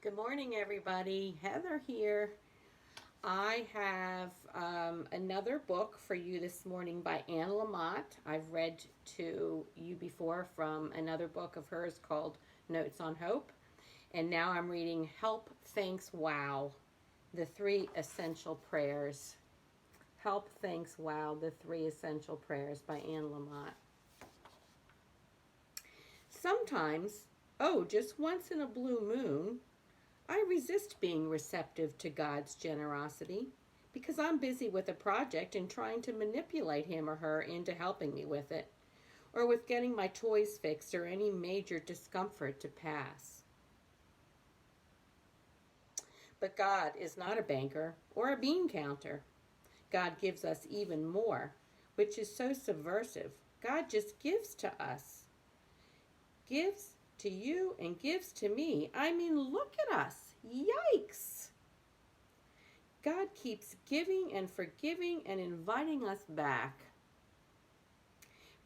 Good morning, everybody. Heather here. I have another book for you this morning by Lamott. I've read to you before from another book of hers called Notes on Hope. And now I'm reading Help, Thanks, Wow, the Three Essential Prayers. Help, Thanks, Wow, the Three Essential Prayers by Lamott. Sometimes, just once in a blue moon, I resist being receptive to God's generosity because I'm busy with a project and trying to manipulate him or her into helping me with it, or with getting my toys fixed or any major discomfort to pass. But God is not a banker or a bean counter. God gives us even more, which is so subversive. God just gives to us. Gives to you and gives to me. I mean, look at us. Yikes! God keeps giving and forgiving and inviting us back.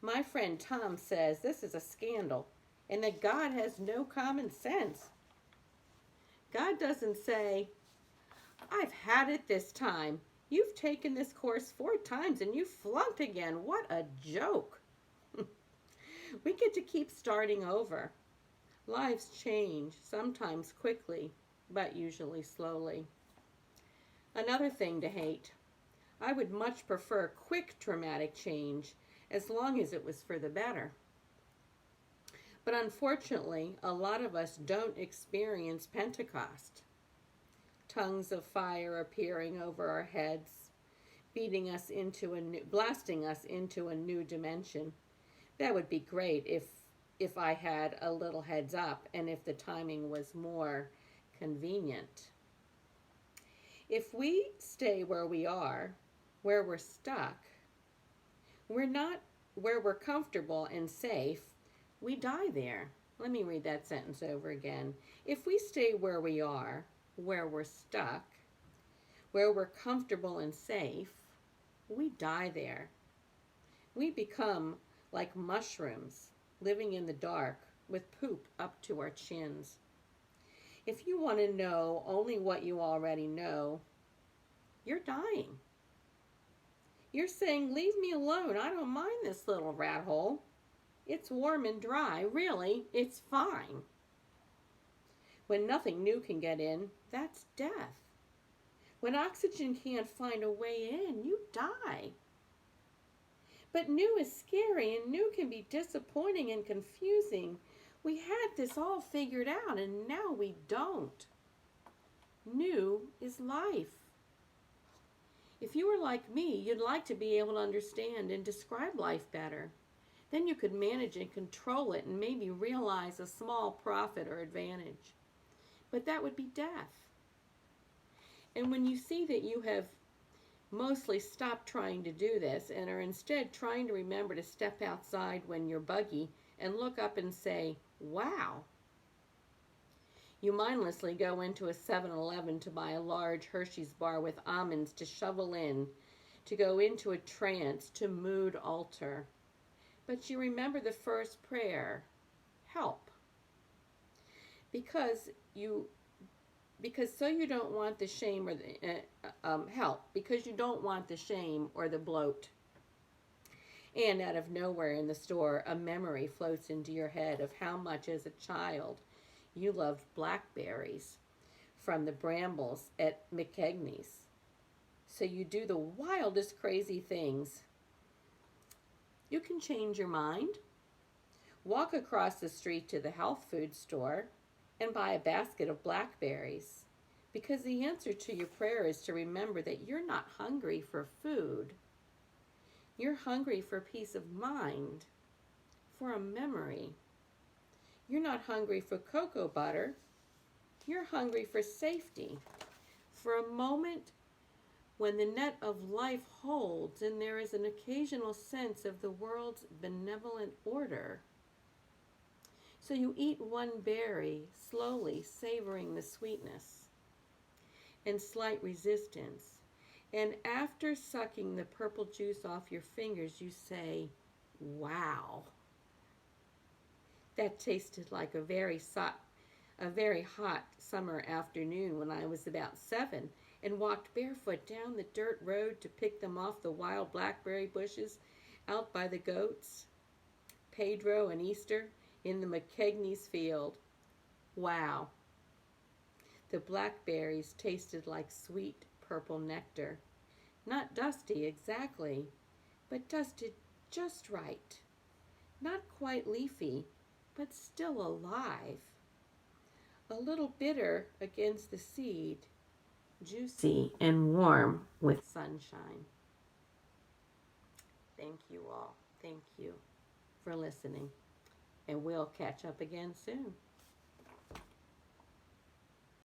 My friend Tom says this is a scandal and that God has no common sense. God doesn't say, I've had it this time. You've taken this course 4 times and you flunked again. What a joke. We get to keep starting over. Lives change, sometimes quickly, but usually slowly. Another thing to hate. I would much prefer quick traumatic change, as long as it was for the better. But unfortunately, a lot of us don't experience Pentecost. Tongues of fire appearing over our heads, blasting us into a new dimension. That would be great if I had a little heads up and if the timing was more convenient. If we stay where we are, where we're stuck, we're not where we're comfortable and safe, we die there. Let me read that sentence over again. If we stay where we are, where we're stuck, where we're comfortable and safe, we die there. We become like mushrooms living in the dark with poop up to our chins. If you want to know only what you already know, you're dying. You're saying, leave me alone. I don't mind this little rat hole. It's warm and dry. Really, it's fine. When nothing new can get in, that's death. When oxygen can't find a way in, you die. But new is scary, and new can be disappointing and confusing. We had this all figured out, and now we don't. New is life. If you were like me, you'd like to be able to understand and describe life better. Then you could manage and control it and maybe realize a small profit or advantage. But that would be death. And when you see that you have mostly stop trying to do this and are instead trying to remember to step outside when you're buggy and look up and say, wow. You mindlessly go into a 7-Eleven to buy a large Hershey's bar with almonds to shovel in, to go into a trance, to mood alter. But you remember the first prayer, help. Because so you don't want the shame or the help, because you don't want the shame or the bloat. And out of nowhere in the store, a memory floats into your head of how much as a child you loved blackberries from the brambles at McKegney's. So you do the wildest crazy things. You can change your mind. Walk across the street to the health food store and buy a basket of blackberries, because the answer to your prayer is to remember that you're not hungry for food. You're hungry for peace of mind, for a memory. You're not hungry for cocoa butter. You're hungry for safety, for a moment when the net of life holds and there is an occasional sense of the world's benevolent order. So you eat one berry, slowly savoring the sweetness and slight resistance. And after sucking the purple juice off your fingers, you say, wow. That tasted like a a very hot summer afternoon when I was about 7 and walked barefoot down the dirt road to pick them off the wild blackberry bushes out by the goats, Pedro and Easter, in the McKegney's field. Wow, the blackberries tasted like sweet purple nectar. Not dusty exactly, but dusted just right. Not quite leafy, but still alive. A little bitter against the seed, juicy and warm with sunshine. Thank you all. Thank you for listening. And we'll catch up again soon.